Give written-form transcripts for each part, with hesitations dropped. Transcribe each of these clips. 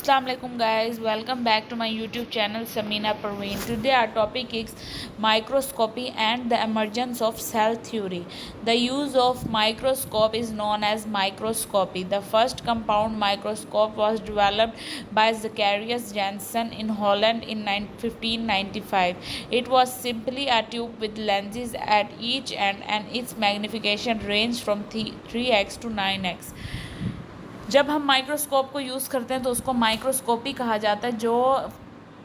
Assalamualaikum guys, welcome back to my YouTube channel Samina Parveen. Today our topic is microscopy and the emergence of cell theory. The use of microscope is known as microscopy. The first compound microscope was developed by Zacharias Janssen in Holland in 1595. It was simply a tube with lenses at each end and its magnification ranged from 3x to 9x. जब हम microscope को use करते हैं तो उसको microscopy कहा जाता है। जो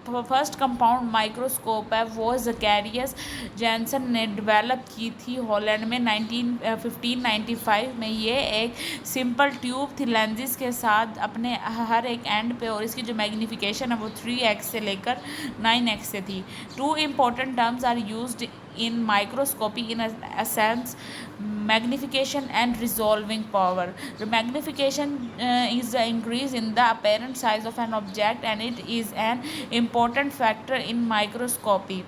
फर्स्ट कंपाउंड माइक्रोस्कोप है वो ज़कैरियस जैनसन ने डेवलप की थी हॉलैंड में 1595 में। ये एक सिंपल ट्यूब थी लेंसेज के साथ अपने हर एक एंड पे, और इसकी जो मैग्नीफिकेशन है वो 3x से लेकर 9x से थी। Two important terms are used in microscopy in a sense: magnification and resolving power. The magnification is the increase in the apparent size of an object, and it is an important factor in microscopy.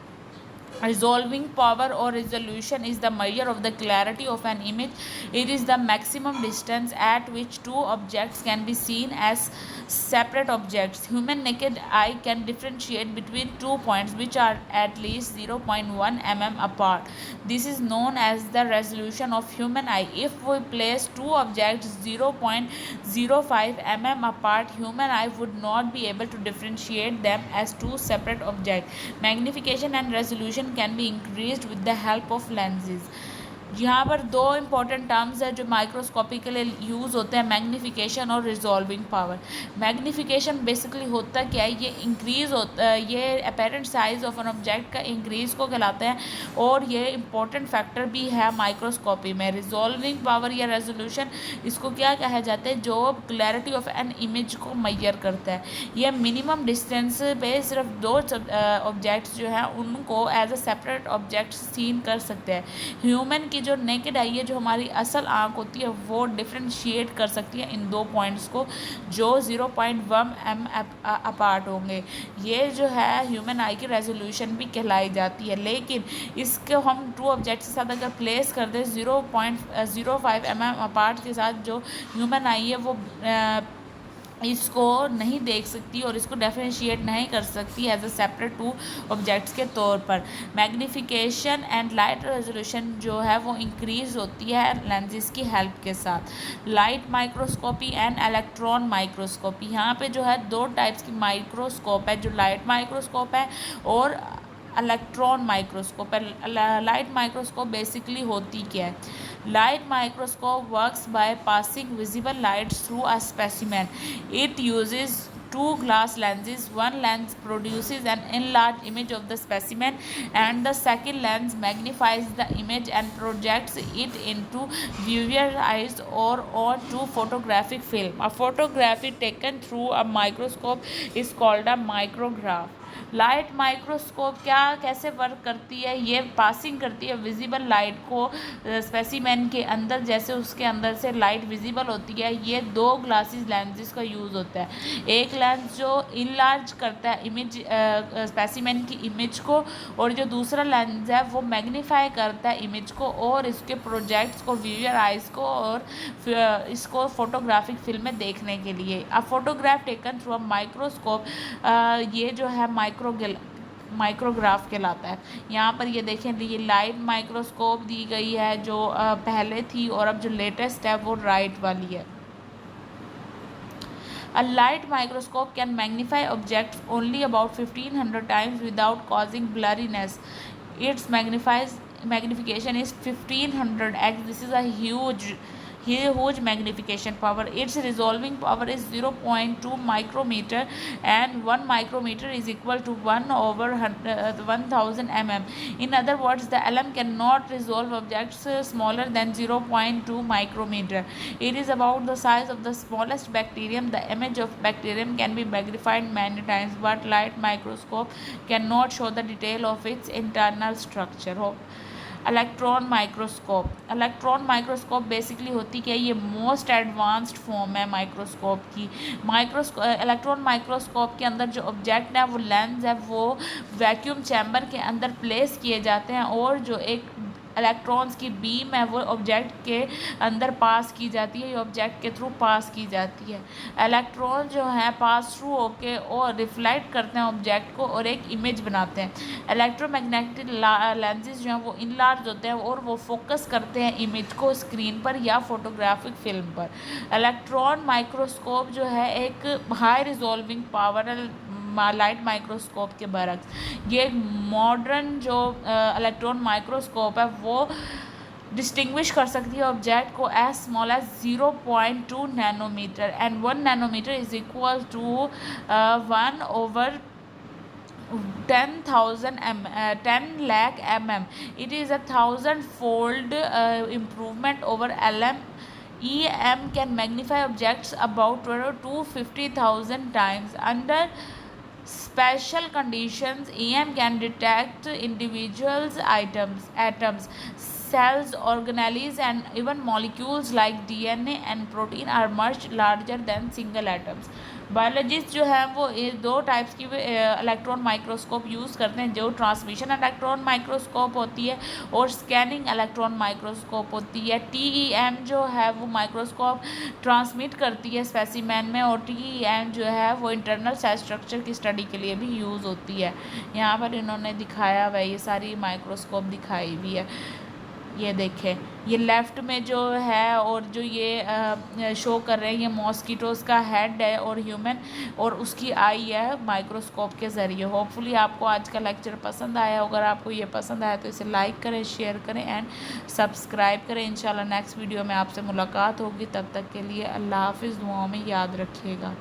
Resolving power or resolution is the measure of the clarity of an image. It is the maximum distance at which two objects can be seen as separate objects. Human naked eye can differentiate between 2 points which are at least 0.1 mm apart. This is known as the resolution of human eye. If we place two objects 0.05 mm apart, human eye would not be able to differentiate them as two separate objects. Magnification and resolution can be increased with the help of lenses. यहाँ पर दो important terms है जो microscopy के लिए use होते हैं, magnification और रिजॉल्विंग पावर। मैग्नीफिकेशन बेसिकली होता क्या है, ये इंक्रीज़ होता है, ये apparent size of an object का इंक्रीज़ को कहलाते हैं, और ये इम्पॉर्टेंट फैक्टर भी है माइक्रोस्कोपी में। रिजॉल्विंग पावर या रेजोल्यूशन, इसको क्या कहा जाता है, जो क्लैरिटी ऑफ एन इमेज को मैयर करता है। यह मिनिमम डिस्टेंस पे सिर्फ दो ऑब्जेक्ट्स जो हैं उनको as a separate object seen कर सकते हैं। ह्यूमन की जो नेकेड आई है, जो हमारी असल आँख होती है, वो डिफ्रेंशिएट कर सकती है इन दो पॉइंट्स को जो 0.1 mm अपार्ट होंगे। ये जो है ह्यूमन आई की रेजोल्यूशन भी कहलाई जाती है। लेकिन इसको हम टू ऑब्जेक्ट के साथ अगर प्लेस कर दें 0.05 mm अपार्ट के साथ, जो ह्यूमन आई है वो इसको नहीं देख सकती और इसको डिफरेंशिएट नहीं कर सकती as a separate two objects के तौर पर। मैग्नीफिकेशन एंड लाइट रेजोल्यूशन जो है वो इंक्रीज होती है लेंसेज की हेल्प के साथ। Light microscopy and electron microscopy, यहाँ पे जो है दो टाइप्स की माइक्रोस्कोप है, जो लाइट माइक्रोस्कोप है और इलेक्ट्रॉन माइक्रोस्कोप है। लाइट माइक्रोस्कोप बेसिकली होती क्या है? Light microscope works by passing visible light through a specimen. It uses two glass lenses. One lens produces an enlarged image of the specimen, and the second lens magnifies the image and projects it into viewer's eyes or onto photographic film. A photograph taken through a microscope is called a micrograph. Light microscope कैसे work करती है? ये passing करती है visible light को specimen के अंदर, जैसे उसके अंदर से लाइट विजिबल होती है। ये दो ग्लासेस लेंसेज का यूज़ होता है। एक लेंस जो इनलार्ज करता है इमेज स्पेसिमेन की इमेज को, और जो दूसरा लेंस है वो मैग्नीफाई करता है इमेज को और इसके प्रोजेक्ट्स को व्यूअर आइज़ को और इसको फोटोग्राफिक फिल्म में देखने के लिए। A photograph taken through a microscope, ये जो है माइक्रोग्राफ कहलाता है। यहाँ पर ये देखें, ये लाइट माइक्रोस्कोप दी गई है जो पहले थी, और अब जो लेटेस्ट है वो राइट वाली है। A light microscope can magnify objects only about 1500 times without causing blurriness. Its magnification is 1500x. This is a huge magnification power. Its resolving power is 0.2 micrometer, and 1 micrometer is equal to 1/1000 mm. In other words, the LM cannot resolve objects smaller than 0.2 micrometer. It is about the size of the smallest bacterium. The image of bacterium can be magnified many times, but light microscope cannot show the detail of its internal structure. Electron microscope basically होती क्या है? ये most advanced form है microscope की। Electron microscope के अंदर जो object है वो लेंस है, वो वैक्यूम चैम्बर के अंदर प्लेस किए जाते हैं, और जो एक इलेक्ट्रॉन्स की बीम है वो ऑब्जेक्ट के अंदर पास की जाती है, ये ऑब्जेक्ट के थ्रू पास की जाती है। इलेक्ट्रॉन जो है पास थ्रू होके और रिफ्लेक्ट करते हैं ऑब्जेक्ट को और एक इमेज बनाते हैं। इलेक्ट्रोमैग्नेटिक लेंसेज जो हैं वो इनलार्ज होते हैं और वो फोकस करते हैं इमेज को स्क्रीन पर या फोटोग्राफिक फिल्म पर। इलेक्ट्रॉन माइक्रोस्कोप जो है एक high resolving power light microscope के बरक्स ये एक मॉडर्न जो इलेक्ट्रॉन माइक्रोस्कोप है वो डिस्टिंग्विश कर सकती है ऑब्जेक्ट को as small as 0.2 nanometre and 1 nanometre is equal to 1/10 lakh mm. It is a 1,000-fold improvement over LM. EM can magnify objects about 250,000 times. Under special conditions, EM can detect individuals, atoms, cells, organelles, and even molecules like DNA and protein are much larger than single atoms. Biologist जो है वो दो types की electron microscope use करते हैं, जो transmission electron microscope होती है और स्कैनिंग इलेक्ट्रॉन माइक्रोस्कोप होती है। TEM जो है वो माइक्रोस्कोप ट्रांसमिट करती है स्पेसिमेन में और TEM जो है वो इंटरनल सेल स्ट्रक्चर की स्टडी के लिए भी यूज़ होती है। यहाँ पर इन्होंने दिखाया हुआ ये सारी माइक्रोस्कोप दिखाई हुई है, ये देखें ये लेफ़्ट में जो है और जो ये शो कर रहे हैं ये मॉस्किटोज़ का हेड है और ह्यूमन और उसकी आई है माइक्रोस्कोप के ज़रिए। होपफुली आपको आज का लेक्चर पसंद आया। अगर आपको ये पसंद आया तो इसे लाइक करें, शेयर करें एंड सब्सक्राइब करें। इंशाल्लाह नेक्स्ट वीडियो में आपसे मुलाकात होगी। तब तक के लिए अल्लाह हाफिज़। दुआओं में याद रखिएगा।